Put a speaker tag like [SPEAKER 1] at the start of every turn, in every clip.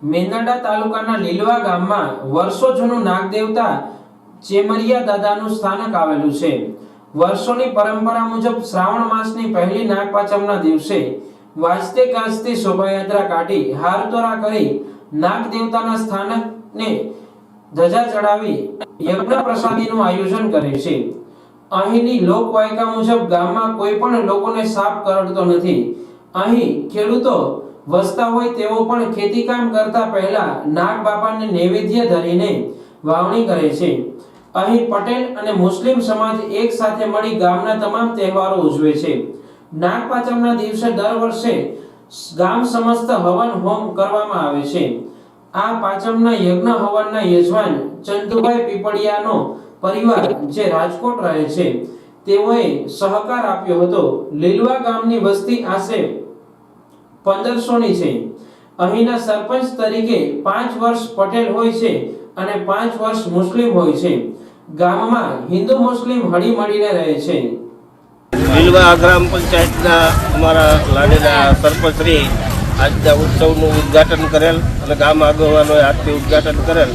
[SPEAKER 1] મેંદરડા તાલુકાના લીલવા ગામમાં વર્ષો જૂનું નાગદેવતા ચેમરિયા દાદાનું સ્થાનક આવેલું છે। વર્ષોની પરંપરા મુજબ શ્રાવણ માસની પહેલી નાગપાંચમના દિવસે વાજતે ગાજતે શોભાયાત્રા કાઢી હારતોરા કરી નાગદેવતાના સ્થાનકને ધજા ચડાવી યજ્ઞ પ્રસાદીનું આયોજન કરે છે। અહીંની લોકવાયકા મુજબ ગામમાં કોઈ પણ લોકોને સાપ કરડતો નથી। અહીં ખેડૂતો વસતા હોય તેઓ પણ ખેતીકામ કરતા પહેલા નાગ બાપાને નૈવેદ્ય ધરીને વાવણી કરે છે। અહીં પટેલ અને મુસ્લિમ સમાજ એક સાથે મળી ગામના તમામ તહેવારો ઉજવે છે। નાગપાંચમના દિવસે દર વર્ષે ગામ સમસ્ત હવન હોમ કરવામાં આવે છે। આ પાંચમના યજ્ઞ હવનના યજમાન ચંદુભાઈ પીપળિયાનો પરિવાર જે રાજકોટ રહે છે તેઓએ સહકાર આપ્યો હતો। લીલવા ગામની વસ્તી આશરે 1500 ની છે। અહીંના સરપંચ તરીકે 5 વર્ષ પટેલ હોય છે અને 5 વર્ષ મુસ્લિમ હોય છે। ગામમાં હિન્દુ મુસ્લિમ હળી મળીને રહે છે।
[SPEAKER 2] લીલવા ગ્રામ પંચાયતના અમારા લાડેલા સરપંચશ્રી આજના ઉત્સવનું ઉદ્ઘાટન કરેલ અને ગામ આગેવાનોએ આજથી ઉદ્ઘાટન કરેલ,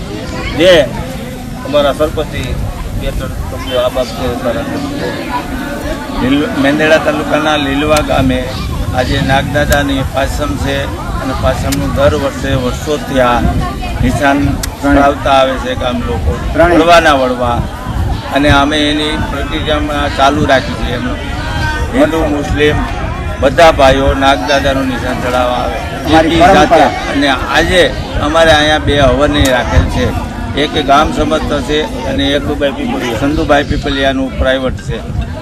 [SPEAKER 2] જે અમારા સરપંચી બે ત્રણ શબ્દો આ બાબતે
[SPEAKER 3] મેંદરડા તાલુકાના લીલવા ગામે આજે નાગદાદાની પાંચમ છે અને પાંચમનું દર વર્ષે વર્ષોથી આ નિશાન ચડાવતા આવે છે ગામ લોકો વળવા અને અમે એની પ્રતિક્રિયામાં ચાલુ રાખી છે। એમનો હિન્દુ મુસ્લિમ બધા ભાઈઓ નાગદાદાનું નિશાન ચડાવવા આવે એની સાથે। અને આજે અમારે અહીંયા 2 હવન રાખેલ છે, એક ગામ સમસ્ત છે અને એક સંધુભાઈ પીપલિયાનું પ્રાઇવેટ છે।